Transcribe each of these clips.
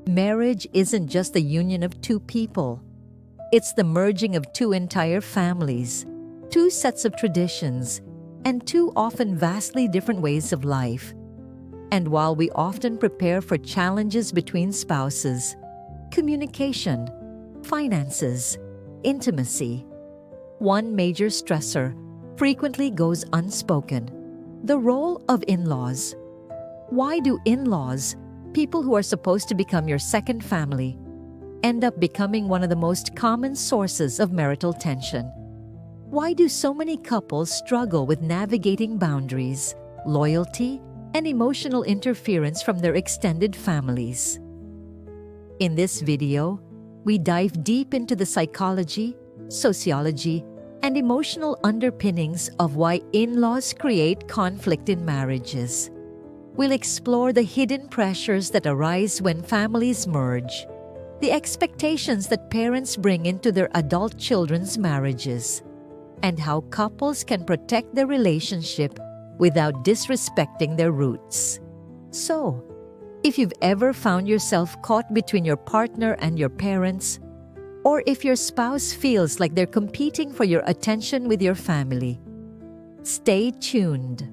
Marriage isn't just the union of two people. It's the merging of two entire families, two sets of traditions, and two often vastly different ways of life. And while we often prepare for challenges between spouses, communication, finances, intimacy, one major stressor frequently goes unspoken: the role of in-laws. Why do in-laws, people who are supposed to become your second family, end up becoming one of the most common sources of marital tension? Why do so many couples struggle with navigating boundaries, loyalty, and emotional interference from their extended families? In this video, we dive deep into the psychology, sociology, and emotional underpinnings of why in-laws create conflict in marriages. We'll explore the hidden pressures that arise when families merge, the expectations that parents bring into their adult children's marriages, and how couples can protect their relationship without disrespecting their roots. So, if you've ever found yourself caught between your partner and your parents, or if your spouse feels like they're competing for your attention with your family, stay tuned.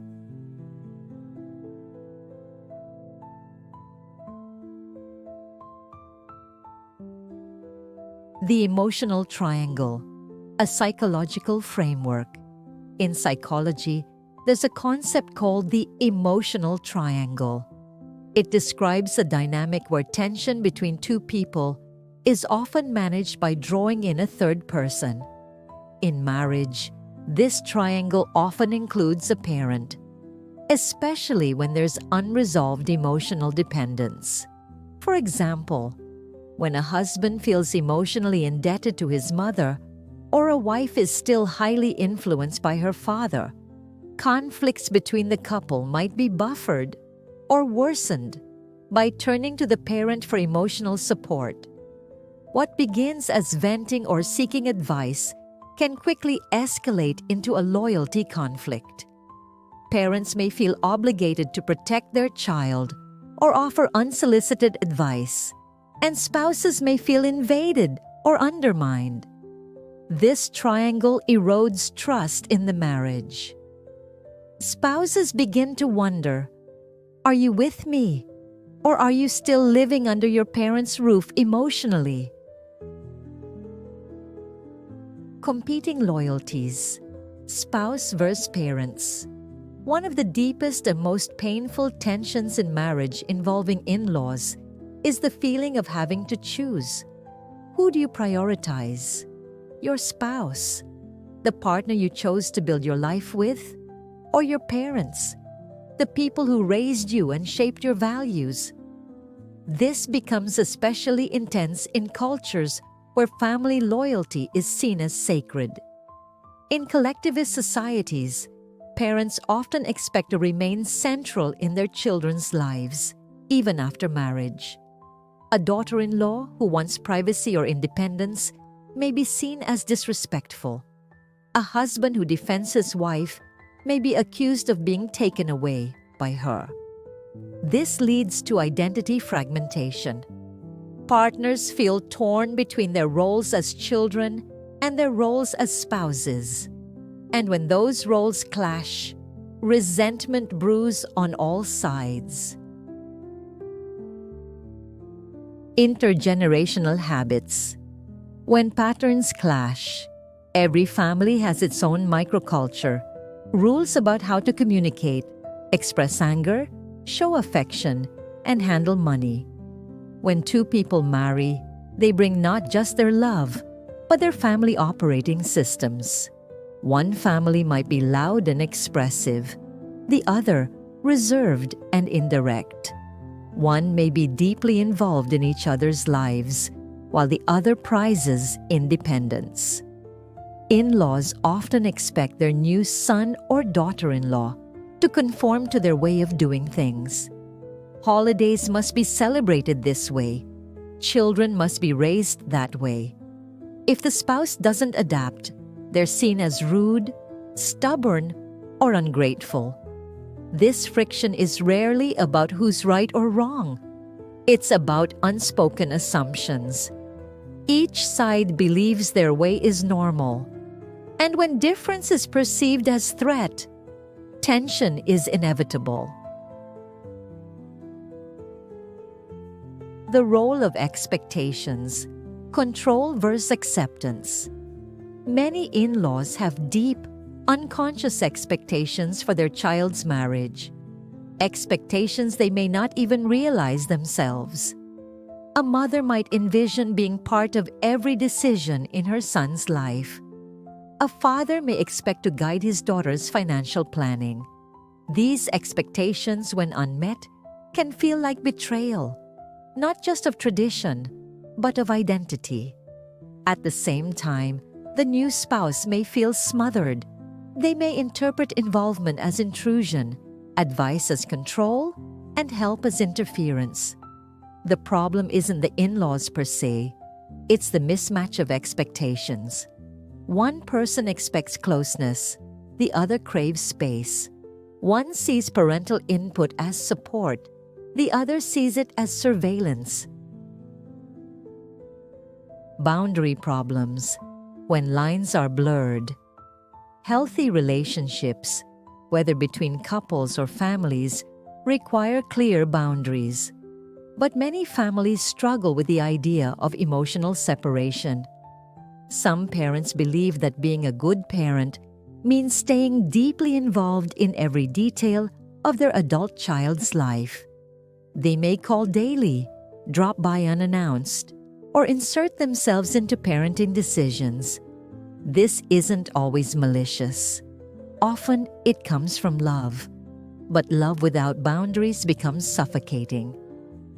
The emotional triangle, a psychological framework. In psychology, there's a concept called the emotional triangle. It describes a dynamic where tension between two people is often managed by drawing in a third person. In marriage, this triangle often includes a parent, especially when there's unresolved emotional dependence. For example, when a husband feels emotionally indebted to his mother, or a wife is still highly influenced by her father, conflicts between the couple might be buffered or worsened by turning to the parent for emotional support. What begins as venting or seeking advice can quickly escalate into a loyalty conflict. Parents may feel obligated to protect their child or offer unsolicited advice, and spouses may feel invaded or undermined. This triangle erodes trust in the marriage. Spouses begin to wonder, are you with me? Or are you still living under your parents' roof emotionally? Competing loyalties, spouse versus parents. One of the deepest and most painful tensions in marriage involving in-laws is the feeling of having to choose. Who do you prioritize? Your spouse, the partner you chose to build your life with, or your parents, the people who raised you and shaped your values? This becomes especially intense in cultures where family loyalty is seen as sacred. In collectivist societies, parents often expect to remain central in their children's lives, even after marriage. A daughter-in-law who wants privacy or independence may be seen as disrespectful. A husband who defends his wife may be accused of being taken away by her. This leads to identity fragmentation. Partners feel torn between their roles as children and their roles as spouses. And when those roles clash, resentment brews on all sides. Intergenerational habits. When patterns clash, every family has its own microculture, rules about how to communicate, express anger, show affection, and handle money. When two people marry, they bring not just their love, but their family operating systems. One family might be loud and expressive, the other reserved and indirect. One may be deeply involved in each other's lives, while the other prizes independence. In-laws often expect their new son or daughter-in-law to conform to their way of doing things. Holidays must be celebrated this way. Children must be raised that way. If the spouse doesn't adapt, they're seen as rude, stubborn, or ungrateful. This friction is rarely about who's right or wrong. It's about unspoken assumptions. Each side believes their way is normal. And when difference is perceived as threat, tension is inevitable. The role of expectations, control versus acceptance. Many in-laws have deep, unconscious expectations for their child's marriage. Expectations they may not even realize themselves. A mother might envision being part of every decision in her son's life. A father may expect to guide his daughter's financial planning. These expectations, when unmet, can feel like betrayal, not just of tradition, but of identity. At the same time, the new spouse may feel smothered. They may interpret involvement as intrusion, advice as control, and help as interference. The problem isn't the in-laws per se, it's the mismatch of expectations. One person expects closeness, the other craves space. One sees parental input as support, the other sees it as surveillance. Boundary problems, when lines are blurred. Healthy relationships, whether between couples or families, require clear boundaries. But many families struggle with the idea of emotional separation. Some parents believe that being a good parent means staying deeply involved in every detail of their adult child's life. They may call daily, drop by unannounced, or insert themselves into parenting decisions. This isn't always malicious. Often it comes from love. But love without boundaries becomes suffocating.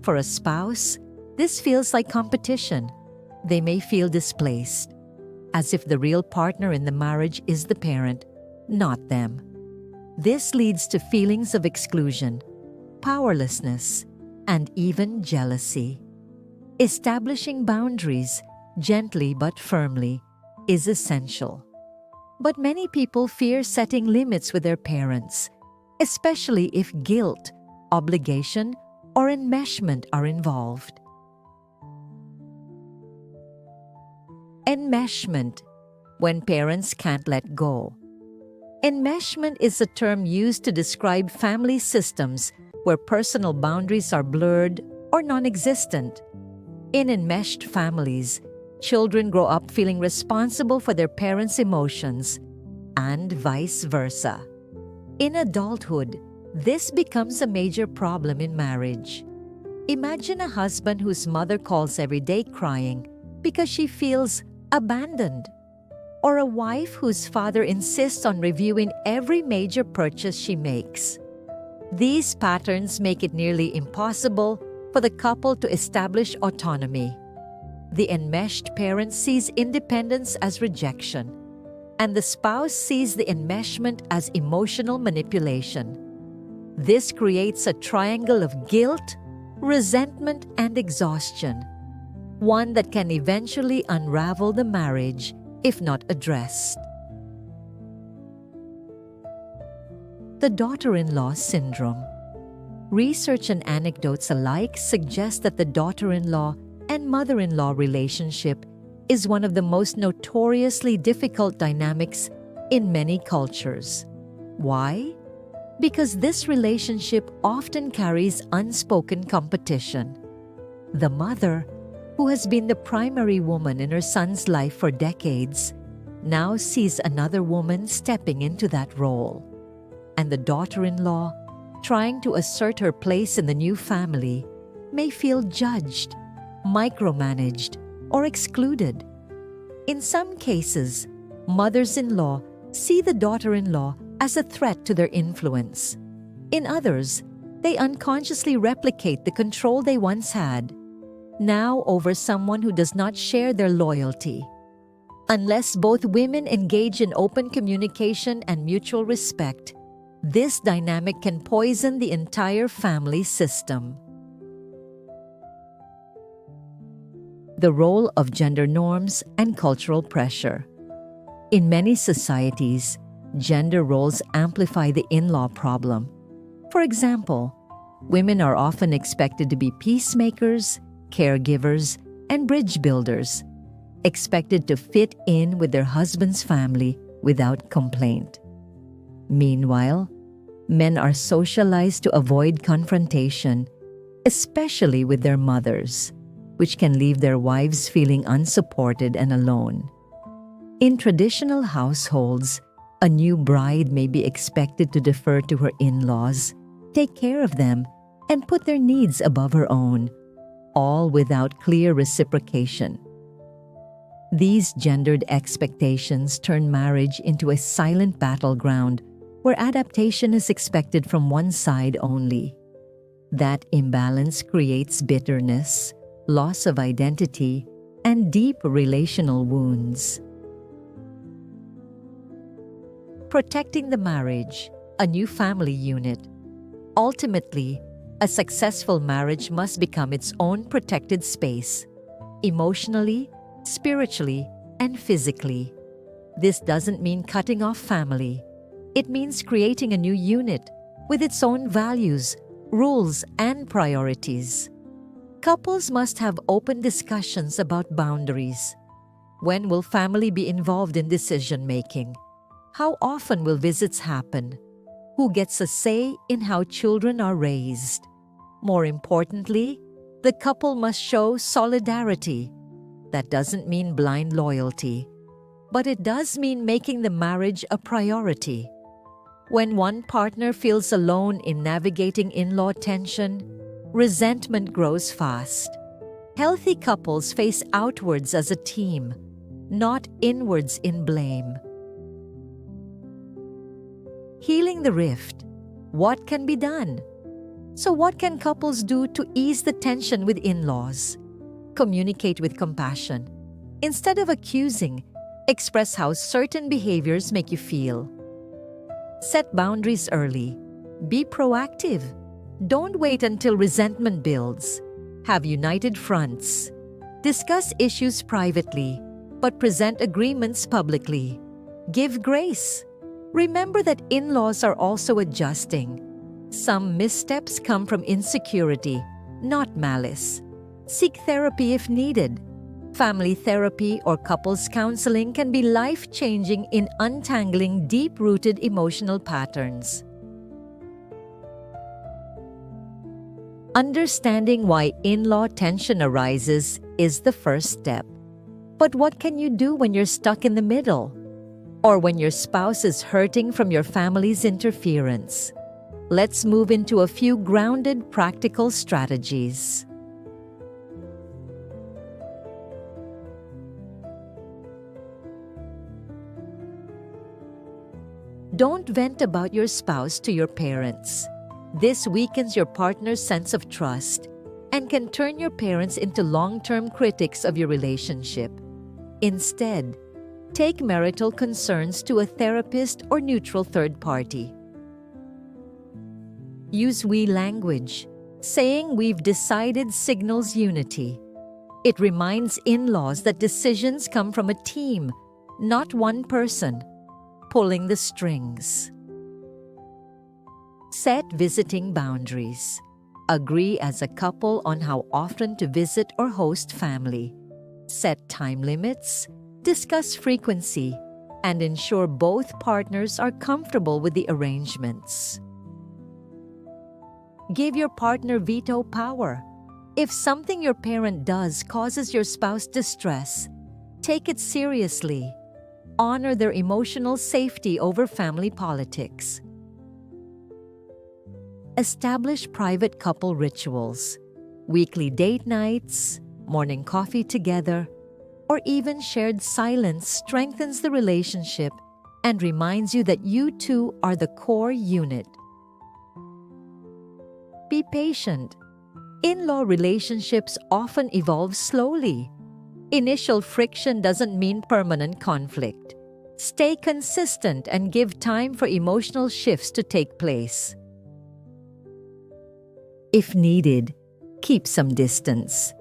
For a spouse, this feels like competition. They may feel displaced, as if the real partner in the marriage is the parent, not them. This leads to feelings of exclusion, powerlessness, and even jealousy. Establishing boundaries, gently but firmly, is essential. But many people fear setting limits with their parents, especially if guilt, obligation, or enmeshment are involved. Enmeshment, when parents can't let go. Enmeshment is a term used to describe family systems where personal boundaries are blurred or non-existent. In enmeshed families, children grow up feeling responsible for their parents' emotions, and vice versa. In adulthood, this becomes a major problem in marriage. Imagine a husband whose mother calls every day crying because she feels abandoned, or a wife whose father insists on reviewing every major purchase she makes. These patterns make it nearly impossible for the couple to establish autonomy. The enmeshed parent sees independence as rejection, and the spouse sees the enmeshment as emotional manipulation. This creates a triangle of guilt, resentment, and exhaustion, one that can eventually unravel the marriage if not addressed. The daughter-in-law syndrome. Research and anecdotes alike suggest that the daughter-in-law and mother-in-law relationship is one of the most notoriously difficult dynamics in many cultures. Why? Because this relationship often carries unspoken competition. The mother, who has been the primary woman in her son's life for decades, now sees another woman stepping into that role. And the daughter-in-law, trying to assert her place in the new family, may feel judged, micromanaged, or excluded. In some cases, mothers-in-law see the daughter-in-law as a threat to their influence. In others, they unconsciously replicate the control they once had, now over someone who does not share their loyalty. Unless both women engage in open communication and mutual respect, this dynamic can poison the entire family system. The role of gender norms and cultural pressure. In many societies, gender roles amplify the in-law problem. For example, Women are often expected to be peacemakers, caregivers, and bridge builders, expected to fit in with their husband's family without complaint. Meanwhile, men are socialized to avoid confrontation, especially with their mothers, which can leave their wives feeling unsupported and alone. In traditional households, a new bride may be expected to defer to her in-laws, take care of them, and put their needs above her own, all without clear reciprocation. These gendered expectations turn marriage into a silent battleground where adaptation is expected from one side only. That imbalance creates bitterness, loss of identity, and deep relational wounds. Protecting the marriage, a new family unit. Ultimately, a successful marriage must become its own protected space, emotionally, spiritually, and physically. This doesn't mean cutting off family. It means creating a new unit with its own values, rules, and priorities. Couples must have open discussions about boundaries. When will family be involved in decision-making? How often will visits happen? Who gets a say in how children are raised? More importantly, the couple must show solidarity. That doesn't mean blind loyalty, but it does mean making the marriage a priority. When one partner feels alone in navigating in-law tension, resentment grows fast. Healthy couples face outwards as a team, not inwards in blame. Healing the rift. What can be done? So what can couples do to ease the tension with in-laws? Communicate with compassion. Instead of accusing, express how certain behaviors make you feel. Set boundaries early. Be proactive. Don't wait until resentment builds. Have united fronts. Discuss issues privately, but present agreements publicly. Give grace. Remember that in-laws are also adjusting. Some missteps come from insecurity, not malice. Seek therapy if needed. Family therapy or couples counseling can be life-changing in untangling deep-rooted emotional patterns. Understanding why in-law tension arises is the first step. But what can you do when you're stuck in the middle? Or when your spouse is hurting from your family's interference? Let's move into a few grounded, practical strategies. Don't vent about your spouse to your parents. This weakens your partner's sense of trust and can turn your parents into long-term critics of your relationship. Instead, take marital concerns to a therapist or neutral third party. Use we language. Saying "we've decided" signals unity. It reminds in-laws that decisions come from a team, not one person, pulling the strings. Set visiting boundaries. Agree as a couple on how often to visit or host family. Set time limits. Discuss frequency, and ensure both partners are comfortable with the arrangements. Give your partner veto power. If something your parent does causes your spouse distress, take it seriously. Honor their emotional safety over family politics. Establish private couple rituals. Weekly date nights, morning coffee together, or even shared silence strengthens the relationship and reminds you that you two are the core unit. Be patient. In-law relationships often evolve slowly. Initial friction doesn't mean permanent conflict. Stay consistent and give time for emotional shifts to take place. If needed, keep some distance.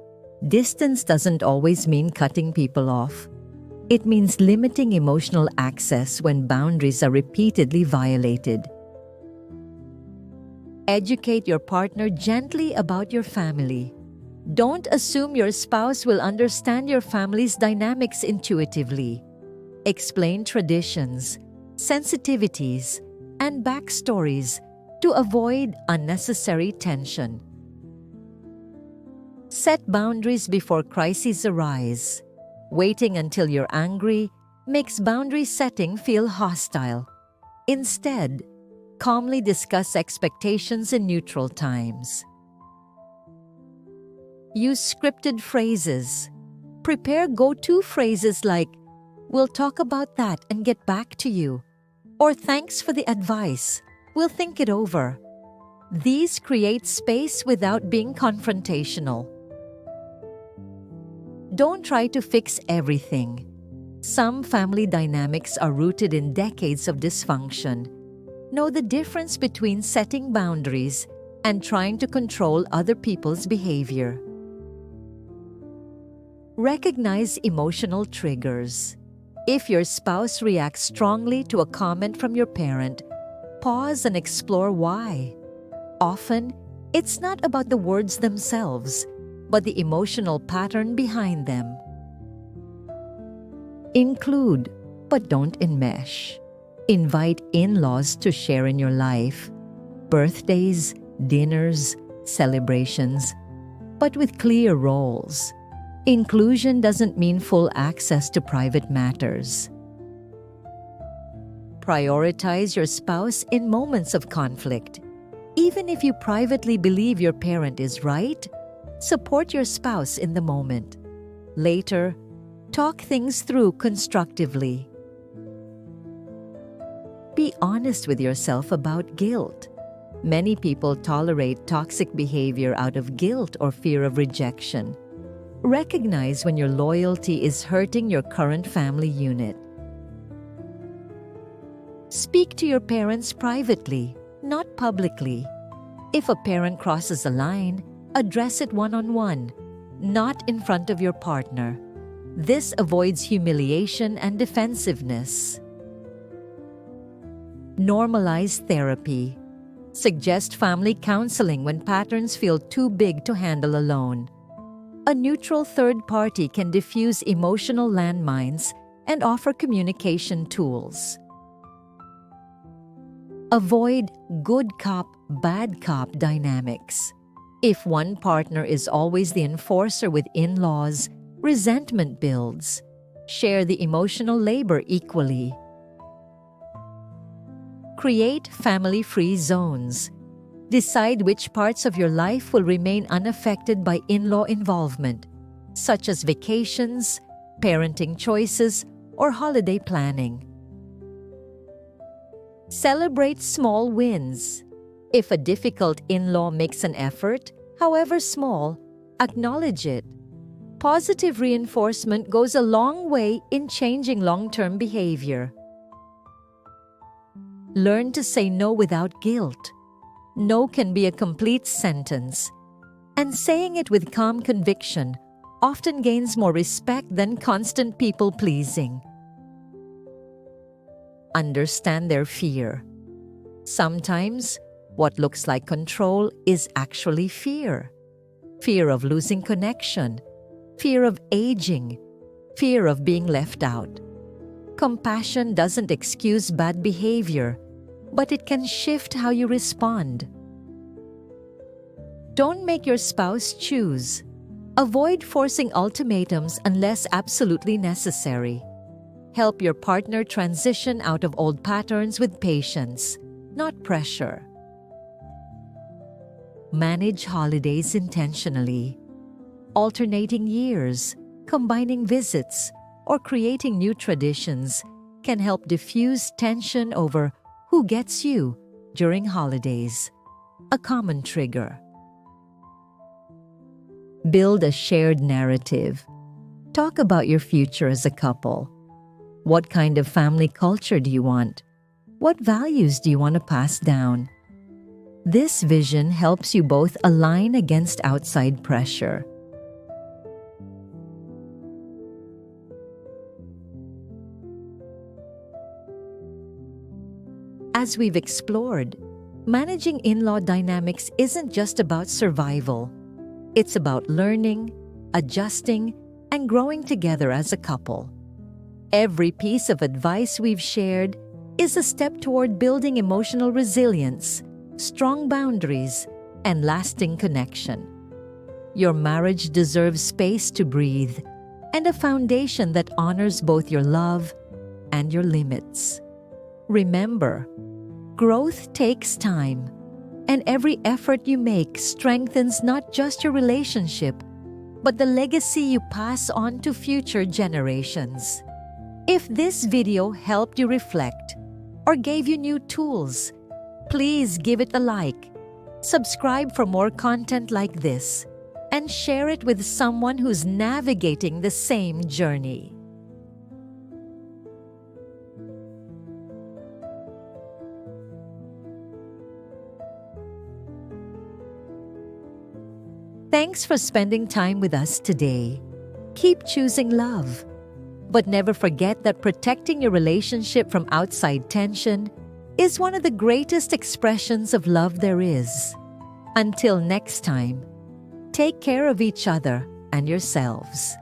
Distance doesn't always mean cutting people off. It means limiting emotional access when boundaries are repeatedly violated. Educate your partner gently about your family. Don't assume your spouse will understand your family's dynamics intuitively. Explain traditions, sensitivities, and backstories to avoid unnecessary tension. Set boundaries before crises arise. Waiting until you're angry makes boundary setting feel hostile. Instead, calmly discuss expectations in neutral times. Use scripted phrases. Prepare go-to phrases like, "We'll talk about that and get back to you," or "Thanks for the advice. We'll think it over." These create space without being confrontational. Don't try to fix everything. Some family dynamics are rooted in decades of dysfunction. Know the difference between setting boundaries and trying to control other people's behavior. Recognize emotional triggers. If your spouse reacts strongly to a comment from your parent, pause and explore why. Often, it's not about the words themselves, but the emotional pattern behind them. Include, but don't enmesh. Invite in-laws to share in your life. Birthdays, dinners, celebrations, but with clear roles. Inclusion doesn't mean full access to private matters. Prioritize your spouse in moments of conflict. Even if you privately believe your parent is right, support your spouse in the moment. Later, talk things through constructively. Be honest with yourself about guilt. Many people tolerate toxic behavior out of guilt or fear of rejection. Recognize when your loyalty is hurting your current family unit. Speak to your parents privately, not publicly. If a parent crosses a line, address it one-on-one, not in front of your partner. This avoids humiliation and defensiveness. Normalize therapy. Suggest family counseling when patterns feel too big to handle alone. A neutral third party can diffuse emotional landmines and offer communication tools. Avoid good cop, bad cop dynamics. If one partner is always the enforcer with in-laws, resentment builds. Share the emotional labor equally. Create family-free zones. Decide which parts of your life will remain unaffected by in-law involvement, such as vacations, parenting choices, or holiday planning. Celebrate small wins. If a difficult in-law makes an effort, however small, acknowledge it. Positive reinforcement goes a long way in changing long-term behavior. Learn to say no without guilt. No can be a complete sentence, and saying it with calm conviction often gains more respect than constant people-pleasing. Understand their fear. Sometimes, what looks like control is actually fear. Fear of losing connection, fear of aging, fear of being left out. Compassion doesn't excuse bad behavior, but it can shift how you respond. Don't make your spouse choose. Avoid forcing ultimatums unless absolutely necessary. Help your partner transition out of old patterns with patience, not pressure. Manage holidays intentionally. Alternating years, combining visits, or creating new traditions can help diffuse tension over who gets you during holidays, a common trigger. Build a shared narrative. Talk about your future as a couple. What kind of family culture do you want? What values do you want to pass down? This vision helps you both align against outside pressure. As we've explored, Managing in-law dynamics isn't just about survival. It's about learning, adjusting, and growing together as a couple. Every piece of advice we've shared is a step toward building emotional resilience, strong boundaries, and lasting connection. Your marriage deserves space to breathe and a foundation that honors both your love and your limits. Remember, growth takes time, and every effort you make strengthens not just your relationship, but the legacy you pass on to future generations. If this video helped you reflect or gave you new tools, please give it a like, subscribe for more content like this, and share it with someone who's navigating the same journey. Thanks for spending time with us today. Keep choosing love, but never forget that protecting your relationship from outside tension is one of the greatest expressions of love there is. Until next time, take care of each other and yourselves.